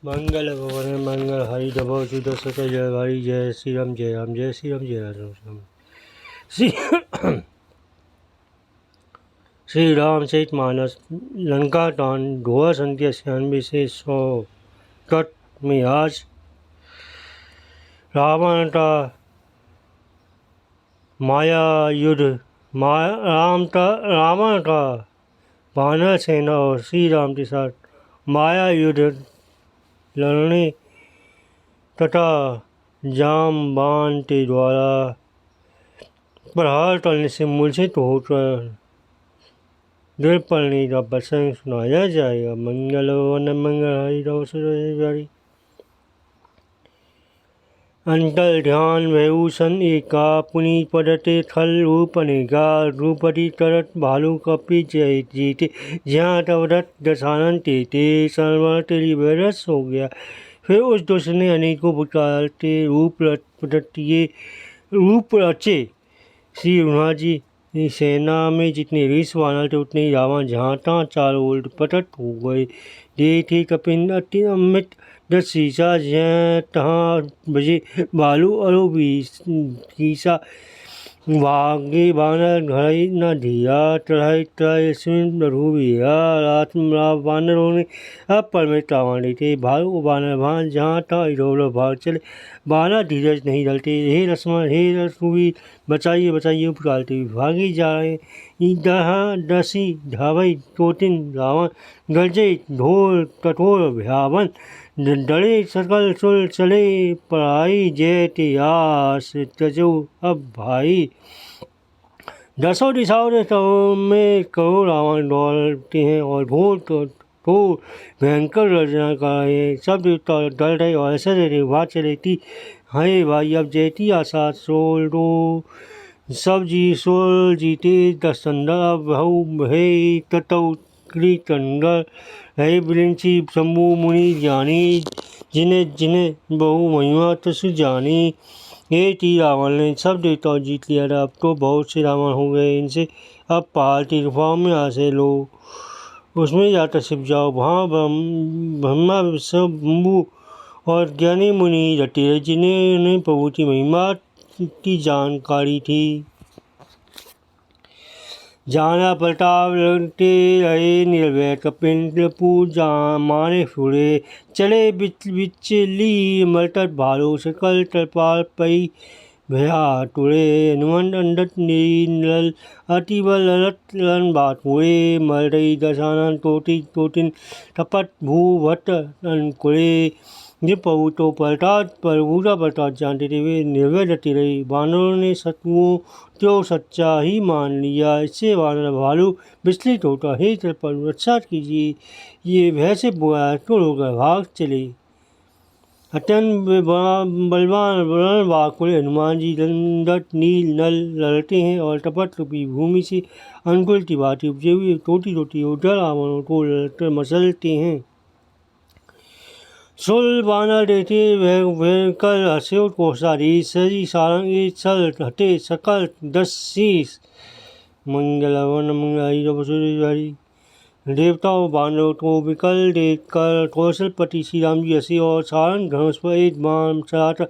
मंगल भवन मंगल हरि डबो जुद सत जय हरि जय श्री राम जय राम जय श्री राम जय राम श्री श्री रामचरित मानस लंका कांड गोवा संख्या 96 से 100 में आज रावण का माया युद्ध रावण का वानर सेना और श्री राम के साथ माया युद्ध लड़ने तथा जामबान के द्वारा प्रहार करने से मूर्छित होकर गिर पड़ने का प्रसंग सुनाया जाएगा। मंगल वन मंगल हरि अंतर ध्यान भूषण एका पुनि पदते थल रूप अनेका द्रुपदी तरत भालू कपि जय जीते जहाँ तवरत दशानन तेते सर्वर तेरी बेरस हो गया। फिर उस दुष्ट ने अनेकों प्रकार के रूप रचे। श्री हनुमान जी सेना में जितने ऋष वानर थे उतने ही रावण जहाँ तहाँ चारों ओर पटट हो गए। देखे कपिन अति अमित दस शीशा जहाँ तहाँ बजे भालू अरो कीसा भागे बानर घड़ई न धिया चढ़ाई चढ़ाई स्विन रघुवीरा रात वानरों ने अब परमित रावण थे। भालू बानर भान जहाँ तहाँ इधर भाग चले। बानर धीरज नहीं डलते। हे लक्ष्मण हे रघुवीर बचाइए बचाइए पुकारते भागी जा रहे। जहाँ दसी धावई तोतिन रावण गरजे ढोल कठोर भयावन डरे सकल सुल चले पढ़ाई जय ते आस तजो अब भाई। दसों दिशाओं में करोड़ रावण दौड़ते हैं और तो भयंकर गर्जना कर रहे हैं। सब देवता डर रहे और ऐसे रहे बात चली थी। हे भाई अब जयती आशा सोल दो सब जी सोल जीते दस्तंदर बहु हे ततौ चंडर हे बिलिंची शंभु मुनि ज्ञानी जिन्हें जिन्हें बहु महिमा तस जानी। हे ती रावण ने सब देवताओं जीत लिया था। अब तो बहुत से रावण हो गए। इनसे अब पहाड़ की गुफाओं में आसे लो उसमें जाकर छिप जाओ। वहाँ ब्रह्मा शंभु और ज्ञानी मुनि रटे रहे जिन्हें प्रभु की महिमा की जानकारी थी। जाना प्रताप लड़ते रहे निर्भय कपिन पूजा मारे फुरे चले बिचली मरतट भालो सकल तरपाल पई भया टुरे हनुमंत अंडत नील अति बल ललत लन बात हुए मर रही दशानन तोतिन टपट भूभट कुरे। ये प्रभु तो प्रभु का प्रताप जानते थे। वे निर्भय डटी रही। वानरों ने शत्रुओं तो सच्चा ही मान लिया। इससे वानर भालू विचलित होता हे पर रक्षा कीजिए ये भय से बुआ तो होकर भाग चले। अत्यंत बलवान वाकुले हनुमान जी दंडत नील नल लड़ते हैं और टपट रूपी भूमि से अंकुल की बात उपजे हुए टोटी उधर रावणों को लड़ते मसलते हैं। सुल बानर देते भयंकर हस्यो कोसारी सरी सारंगी चल हटे सकल दस शीस। मंगल वन मंगल देवताओं बानरों को विकल देखकर कौशलपति श्री राम जी हंसे और सारंग धनुष पर एक बाण चलाकर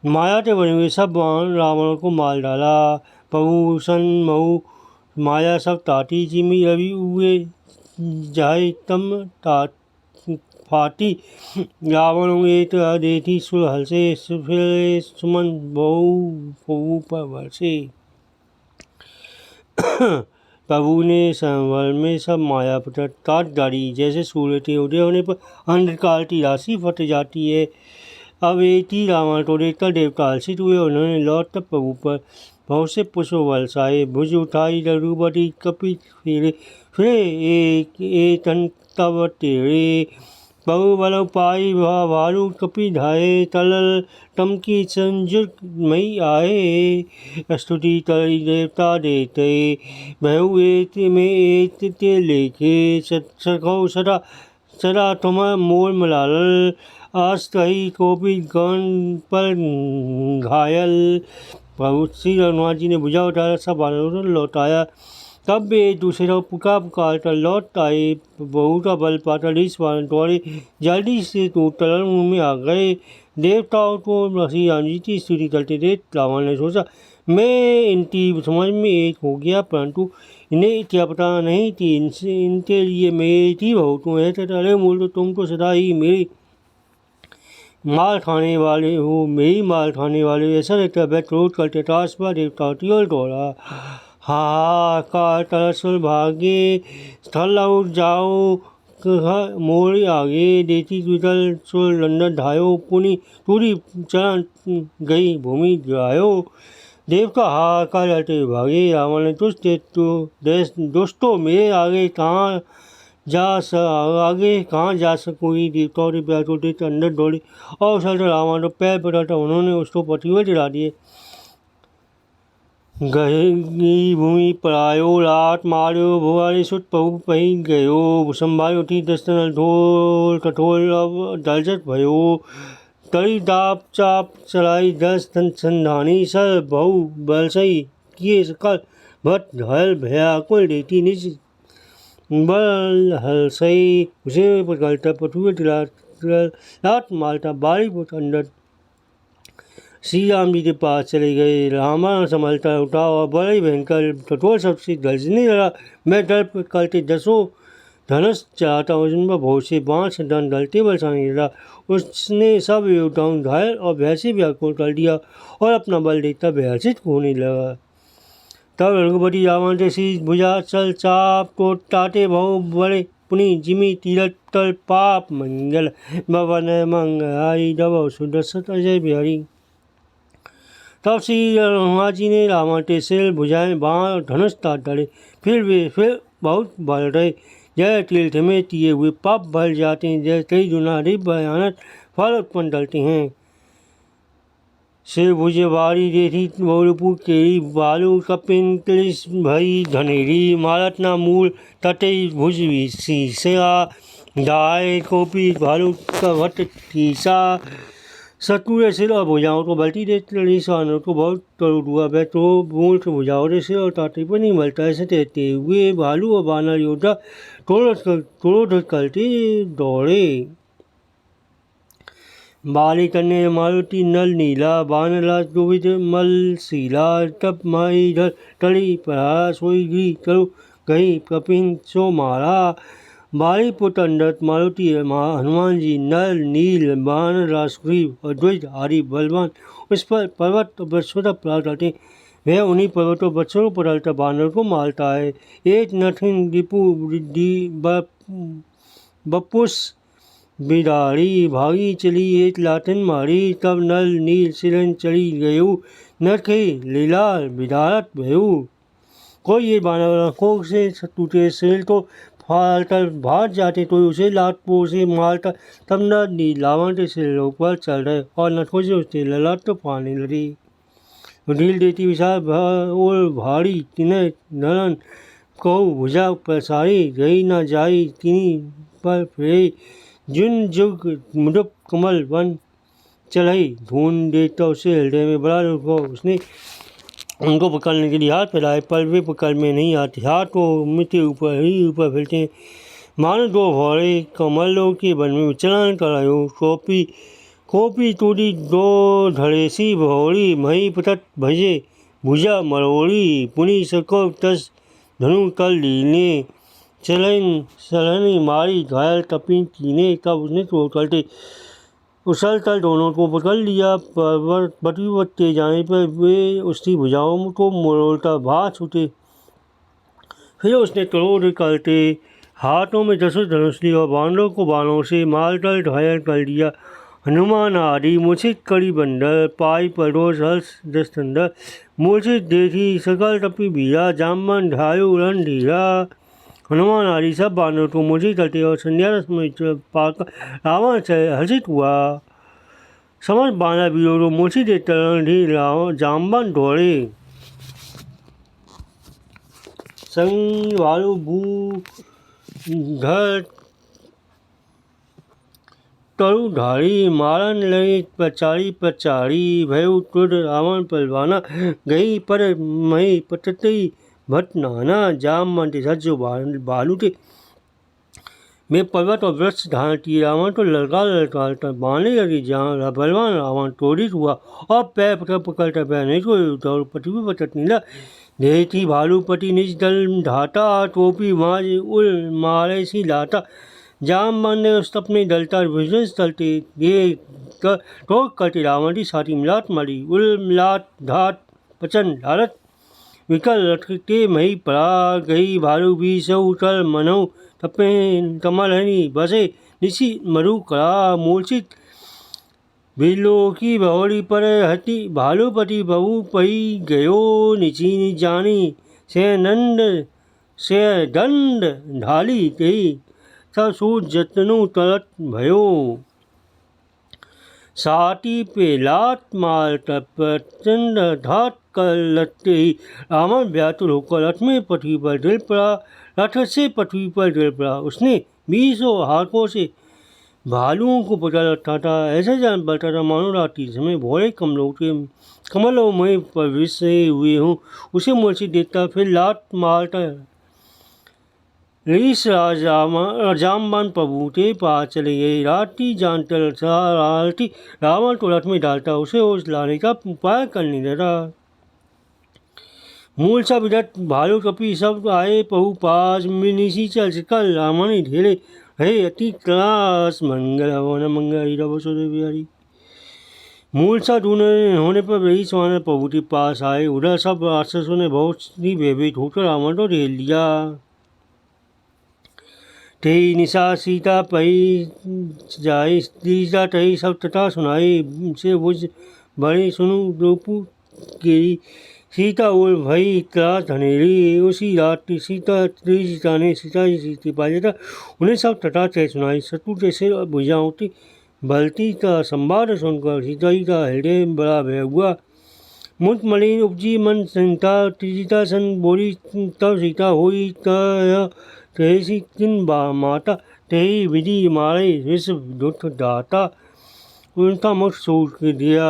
माया के बने हुए सब बाण रावणों को मार डाला। प्रभूषण महु माया सब ताती जिमी रवि उए जाए तम फाटी रावण एक देती सुल हलसे फिर सुमन बहु पर वर्षे। प्रभु ने संवर में सब माया पर काट डाली। जैसे सूर्य के उदय होने पर अंधकार की राशि फट जाती है। अब एक ही रावण को देखकर देवता हर्षित हुए। उन्होंने लौट कर प्रभु पर बहुत से पुष्प बरसाए। भुज उठाई रघुपति कपि फेरे फिर एक तब तेरे बहु बल पाई भालू कपि धाये तलल टमकी संजुग मई आए। स्तुति करी देवता देते बहु एक में एक ते लेखे सखौ सदा सदा तुम मोर मलाल आस कही को भी गण पर घायल। प्रभु श्री हनुमान जी ने भुजा उठाया सब बानरों को लौटाया। तब वे एक दूसरे को पुकार कर लौट आए। बहू का बल पाकर ऋषवान दौड़े जल्दी से तो तरण में आ गए। देवताओं को श्री राम जी की स्तुति करते देख रावण ने सोचा, मैं इनकी समझ में एक हो गया, परंतु इन्हें क्या पता नहीं कि इनके लिए मेरी बहुत हूँ। अरे मूल तो तुम तो सदा ही मेरी मार खाने वाले हो, मेरी मार खाने वाले। ऐसा रहता वह क्रोध करते ताशबा देवता की ओर दौड़ा। हाहाकार तरसल भागे स्थल उठ जाओ मोरे आगे देती द्विदल सुर लंडन ढायो पुनि पूरी चरण गई भूमि गिरायो। देवता हाहाकार करते भागे। रावण ने दोस्तों मेरे आगे कहाँ जा सकोगी। देवताओं ने प्यार को देख अंदर दौड़े और उछल रावण तो पैर पकड़ता उन्होंने उसको पतिवे दिला दिए। गही भूमि परायो लात मार्यो भुआरी सुत पहु पही गयो। संभायो थी दस्तन ढोल कठोल अब दर्जत भयो। तड़ी दाप चाप चलाई 10 संधानी सर बहु बलसई किए सकल भट घायल भयाकुल देती निज बल हलसई। उसे पकड़ता पटुए लात मारता बारी पुट अंदर श्री राम जी के पास चले गए। रावण संभलता उठा और बड़े भयंकर कठोर सबसे गर्जने लगा। मैं डर करते 10 धनुष चलाता उसमें बहुत से बाँस डन गलते बरसाने लगा। उसने सब योद्धाओं घायल और भय से व्याकुल कर दिया और अपना बल देता भयसित होने लगा। तब रघुपति रावण के शीश भुजा चल चाप को टाटे बहु बड़े पुनि जिमी तीरथ तल पाप मंगल भवन मंगाई दब सुदर्शन अजय बिहारी। तब श्री हनुमान जी ने रावण के सिर भुजाएं बाण और धनुष तार डाले। फिर बहुत बल रहे। जय तिल थमे किए हुए पाप भर जाते हैं, जय कई गुना अधिक भयानक फल उत्पन्न डलते हैं। सिर भुज बारी देती बहुरूपु केरी बालू कपिन क्लिश भई धनेरी मारतना मूल तटई भुज शीशा दाय कोपी भालू कवट टीसा। शत्रु सिर और भुजाओं को बलती देते ऋषवानों को बहुत क्रोध हुआ। वह तो मूर्ख भुजाओं के सिर और टाटे पर नहीं मलता। ऐसे कहते हुए भालू और बानर योद्धा क्रोध करते दौड़े। बाली कन्या मारुति नल नीला बानला गोविंद मल शीला। तब माई इधर टड़ी पढ़ा सोई गी करो गई कपिन सो मारा। बाली पुट अंडत मारुति हनुमान जी नल नील बान रासुग्रीव और द्विज आदि बलवान उस पर पर्वत और वृक्षों पर डालते। वह उन्हीं पर्वतों वृक्षों पर डालता बानर को मारता है। एक नथिन रिपु बपुस बिदारी भागी चली एक लाठन मारी। तब नल नील सिरन चली गयु नरखे लीला बिदारत भयु। कोई ये बानर आँखों से टूटे सिर तो फालकर भाग जाते तो उसे लातों से मारता। तब न रावण के सिरों पर चल रहे और नथों से उसके ललाट तो फाड़ने लगी। ढील देती विशाल और भारी तिन्हें नरन कहु भुजा प्रसारी गई न जाई तिनी पर फिरे। जुन जुग मुदुप कमल वन चढ़ई धून देता उसे हृदय में बड़ा दुख हो। उसने उनको पकड़ने के लिए हाथ फैलाए पर वे पकड़ में नहीं आते। हाथ को मिट्टी ऊपर ही ऊपर फैलते हैं। मानो 2 घोड़े कमलों के वन में विचरण करायो। कोपी टूटी 2 धड़ेसी भौरी मही पटत भजे भुजा मरोड़ी। पुनि सको 10 धनु कर लीने चलनी मारी घायल कपिन कीने। तब उसने क्रोध करते उछल कर दोनों को पकड़ लिया। पर्वत के जाने पर वे उसकी भुजाओं को मरोड़ता भाग छूटे। फिर उसने क्रोध करते हाथों में 10 धनुष लिए और बानरों को बाणों से मारकर घायल कर दिया। हनुमान आदि मूर्छित कड़ी बंदर पाई परोस हर्ष दस्तंदर। मूर्छित देखी सकल टपी बीरा जामन ढायो रण धीरा। हनुमान आदि सब बानरों को मूर्छित करते और संध्या में पाकर रावण से हर्षित हुआ। समझ बानर वीरों को मूर्छित देखकर जामवन दौड़े। संग वालु भू घर तरुधारी मारन लगे पचारी भयउ तुद रावण पलवाना। गई पर मही पटती भट नाना जाम मानते सच जो भालू थे मैं पर्वत और वृक्ष धारण किए रावण तो लड़का बाने लगी जहाँ बलवान रावण क्रोधित हुआ और पैर पकड़ता पैर नहीं को द्रौपदी भी पटक नीला दे थी भालूपति निज दल ढाता टोपी माज उल मारे सी लाता जाम मान ने उस अपने दलता विजय स्थलते ये टोक करते रावण की छाती मिलाट मारी उल मिलाट धात पचन धारत विकल लटकते मही पड़ा गई भालू भी सौ उतल मनो तपे कमलहनी बसे निशी मरु करा मूर्छित बिलो की बहुड़ी पर हटी भालूपति बहु पही गयो निची जानी से नंद से दंड ढाली तेई सू जतनु तलत भयो साटी पे लात मार प्रचंड धात कर लटते ही रावण व्याकुल होकर रथ में पृथ्वी पर गिर पड़ा रथ से पृथ्वी पर गिर पड़ा उसने 20 हाथों से भालुओं को पकड़ रखा था ऐसे जान पड़ता था मानो रात्रि समय भोरे कमलों में प्रवेश हुए हूँ उसे मूर्छित देखता फिर लात मारता ऋष जामबान प्रभु के पास चले गए रात्रि जानकर रावण को रथ में डालता उसे उस लाने का उपाय करने लगा मूर्छा विदत भालू कपी सब आए पहु पास निशी चल कल रावण ढेरे हे अति क्लास मंगल हवन मंगल बिहारी मूर्छा ढूंढने होने पर वही स्वान प्रभु के पास आए उधर सब राक्षसों ने बहुत ही भयभीत होकर रावण को ढेर लिया तेई निशा सीता पही जाई सीता तही सब तथा सुनाई से बुझ बड़े सुनु रूपू गिरी सीता और भई त्रास धनेरी उसी रात सीता सीता ने सीता जी सीती पाया था उन्हें सब तथा थे सुनाई शत्रु जैसे भुजा होती बलती का संवाद सुनकर सीता जी का हृदय बड़ा भय हुआ मुत मलिन उपजी मन चिंता सीता सन बोली तब सीता हुई तेसी किन माता तेई विधि मारे विश्व दुख दाता उनका मुख सोच दिया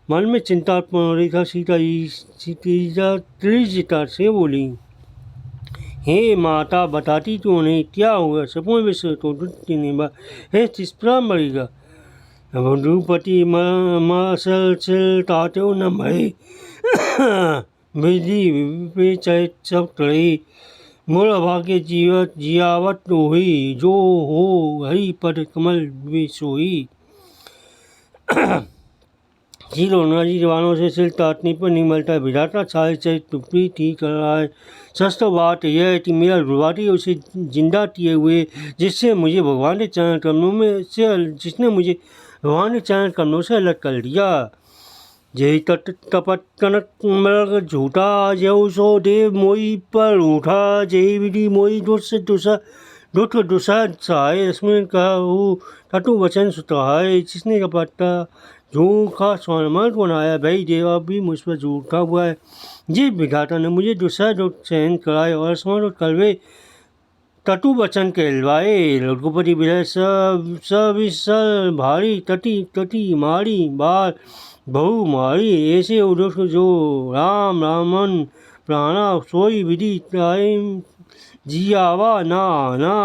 मन में चिंता उत्पन्न हो रही था सीता त्रिजिता से बोली हे माता बताती तो नहीं क्या हुआ सपने विश्व तो दुष्टि नहीं हे चिस्परा मरेगा द्रौपदी मसल चिल ताते न मरे विधि पे चैत सब टड़ी मूल भाग्य जीवत जियावत हुई जो हो हरि पद कमल में सोई जीरो नाजी जवानों से सिल ताटने पर नहीं मिलता विधाता छाए से टुकड़ी ठीक कर रहा है सच बात यह है कि मेरा रुवाटी उसे जिंदा किए हुए जिससे मुझे भगवान के चरण कमलों में से जिसने मुझे भगवान के चरण कमलों से अलग कर दिया जय तपत कनक मृग झूठा जय सो देव मोई पर उठा जय विधि मोई दुख दुसा सहाय इसमें कहा टटू वचन सुतहाय जिसने कपटा झूठा स्वर्ण बनाया भाई देवा भी मुझ पर झूठा हुआ है जिस विधाता ने मुझे दूसरा जो सहन कराए और स्वर्ण कलवे टटू वचन कहलवाए रघुपति विलय सब भारी तटी मारी बार बहु मारी ऐसे उदोष जो राम रामन प्राणा सोई विधि टाइम जियावा ना आना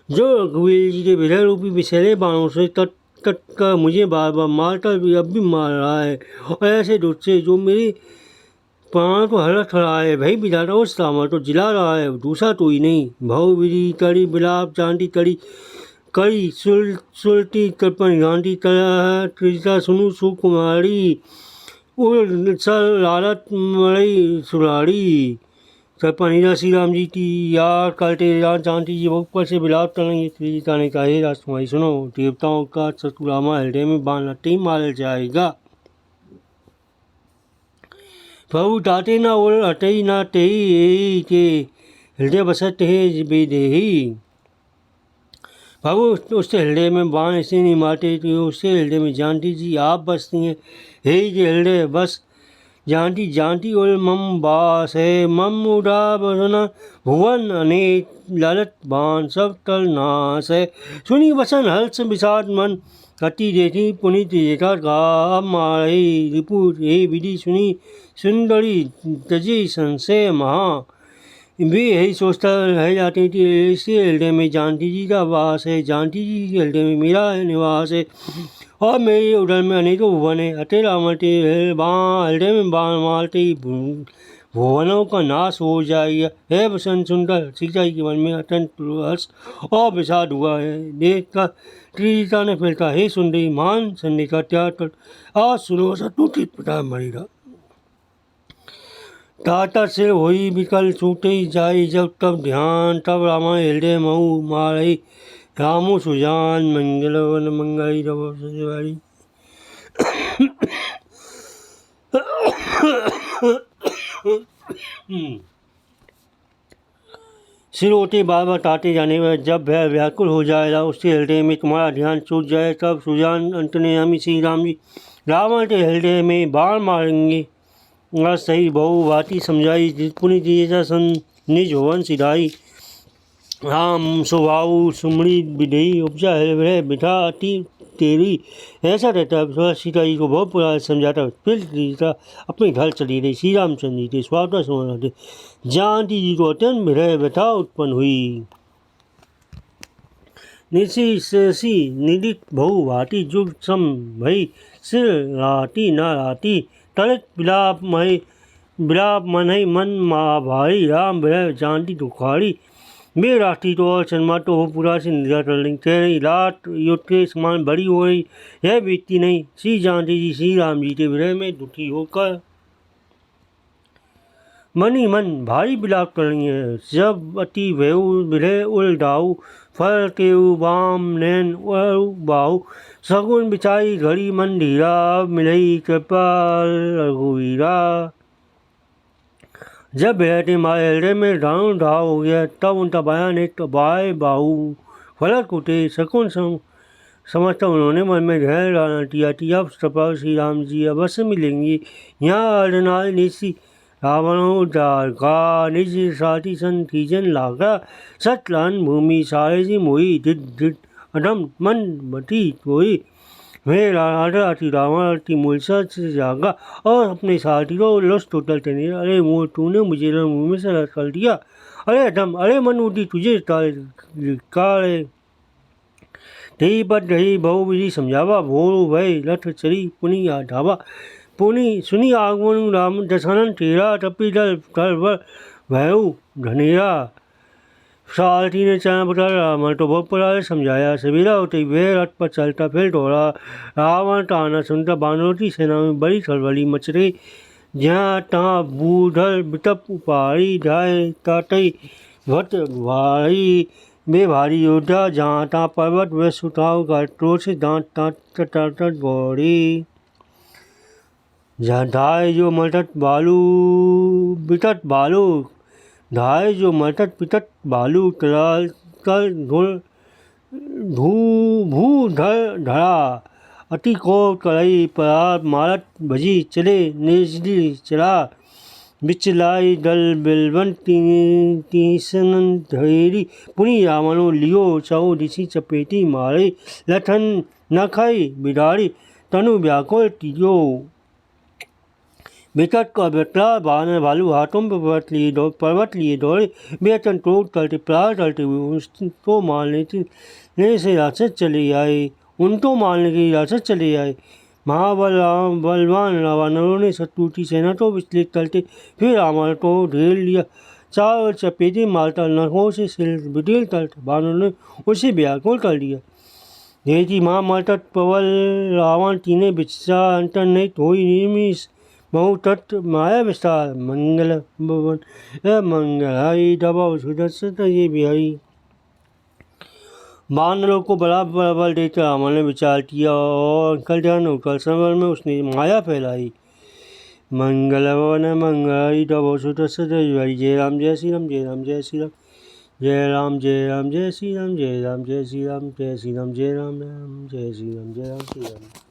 जो रघुवीर जी के विलय रूपी विषैले बाणों से तट का मुझे बार बार मारता अब भी मार रहा है और ऐसे दुख से जो मेरे प्राण को हरख रहा है भाई विधाता उस सामर तो जिला रहा है दूसरा तो ही नहीं भव विधि कड़ी बिलाप चांदी कड़ी कड़ी सुलटी कल्पन गांधी त्रिता सुनु सुकुमारी उल सल लालत मड़ई सुराड़ी सरपनीरा श्री राम जी की यार करते यार जानती जी बहुत पर से बिलाप करेंगे त्रिजिता ने कहा हे राजकुमारी सुनो देवताओं का सतुरामा हृदय में बांध लट्टी मार जाएगा प्रभु ताते ना और हटई ना तेई के हृदय बसत है बेदेही प्रभु उससे हृदय में बाण ऐसे नहीं मारते तो उससे हृदय में जानती जी आप बसती हैं हे के हृदय बस जानती और मम बास है मम उड़ा बसना भुवन अनेक लालच बाण सब टल नाश है। सुनी वसन हर्ष विषाद मन कति देखी पुनित जेठा गा मारही रिपु हे विधि सुनी सुंदरी तजी संशय महा। वे यही सोचता रह जाती थी इसी हृदय में जानकी जी का वास है, जानकी जी के हृदय में मेरा निवास है और मेरे उदर में अनेकों भुवन है। अतः रामते हृदय में बाण मारते ही भुवनों का नाश हो जाएगा। है वसन सुनकर सीता जी के मन में अत्यंत हर्ष और विषाद हुआ है। देख कर त्रिजटा ने फिरता हे सुंदरी मान संदेह का त्याग कर आज सुनो सतुचित पिता मरेगा। टाटा सिर होई विकल छूटे जाई जब तब ध्यान तब रामा हृदय महु मारही रामो सुजान मंगल वन मंगई रवो सजवारी। सिर होते बार बार टाटे जाने में जब वह व्याकुल हो जाएगा उसके हृदय में तुम्हारा ध्यान छूट जाए तब सुजान अंतर्यामी श्री राम जी रावण के हृदय में बाण मारेंगे। सही बहु भांति समझाई पुनि दिए सन निज होवन सिधाई राम स्वभाव सुमड़ी विधेयी उपजा है बिठा अति तेरी। ऐसा रहता सीता जी को बहुत बुरा समझाता। फिर सीता अपने घर चली रही। श्री रामचंद्र जी थे स्वागत समझ थे। जानकी जी को अत्यंत विरह व्यथा उत्पन्न हुई। निशी शशि निदित बहु भांति जुग सम भई सिर राती न राती तड़ित विलाप मन ही मन भारी राम विरह जानती दुखारी। वे रात्रि तो और चंद्रमा तो हो पूरा से निद्रा कर रही कह रही रात युद्ध के समान बड़ी हो रही यह बीतती नहीं। श्री जानकी जी श्री राम जी के विरह में दुखी होकर मन ही मन भारी विलाप कर रही है। जब अति भयु विरह उल डाऊ फल केऊ बाम नैन बाहु सगुन बिचाई घड़ी मन धीरा मिलई कृपा रघुवीरा। जब बैठे मारे हृदय में ढाव हो गया तब उनका बाया नेत्र बाय बाहु फलक उठे शकुन समझता उन्होंने मन में धैर्य डालना किया कि अब कृपा श्री राम जी अवश्य मिलेंगे। यहाँ अर्धनाल निशी रावणों उद्धार का निज साथी सन खींचन लागा सतलान भूमि सारे जी मोई धिट अधम मन बटी कोई। वे राधि रावण की मूर्छा से जागा और अपने साथी को लुष्ट होटल टेने अरे मोर तूने मुझे मुँह में से कर दिया अरे अधम अरे मन उठी तुझे काले ढही पर ढही बहु विधि समझावा भोर भय लठ चरी पुनि ढावा पुनि सुनी आगमन राम दशनन तेरा टपी दल पर भयु धनेरा। सारथी ने चरण पकड़ रावण तो बहुत प्रकार समझाया। सवेरा होते वह रथ पर चलता फिर दौड़ा। रावण ताना सुनता बानरों की सेना में बड़ी खलबली मच रही। जहाँ तहाँ बूढ़ल बिटप उपारी ढाए ताटई भट भारी वे भारी योद्धा जहाँ तहाँ पर्वत व सुताव का क्रोध से दांत ताट गौरी। जहाँ ढाए जो मटत बालू बिटत बालू ढाए जो मटत पिटत बालू तलाल कर भू धरा अति को कड़ई परात मारत भजी चले निर्जली चला बिचलाई दल बिलवन तीसन धैरी पुनि रावणों लियो चौ दिशी चपेटी मारे लठन न खाई बिडारी तनु व्याकुल तिजो। बेकट का बेटला बानर भालू हाथों में पर्वत लिए दौड़े बेतन क्रोध करते प्राण करते हुए उसको मारने से राक्षस चले आए उनको मारने की राक्षस चले आए। बलवान रावणों ने शत्रु की सेना को विचलित करते फिर रावण को ढेर लिया चार चपेटे मारता नखों से सिर बिडेल करते बानरों ने उसे व्याकुल कर दिया। देवी माँ मरतट पवल रावण तीने बिचा अंतर नहीं थोड़ी निर्मिस बहु तत्व माया विस्तार मंगल भवन मंगलाई दबा सुदर्शन ये बिहारी। बानरों को बराबर बल देकर रावण ने विचार किया और कल्याण होकर समर में उसने माया फैलाई। मंगल भवन मंगलाई दबा सुदर्शन जय राम जय श्री राम जय राम जय श्री राम जय राम जय राम जय श्री राम जय राम जय श्री राम जय श्री राम जय राम राम जय श्री राम जय राम श्री राम।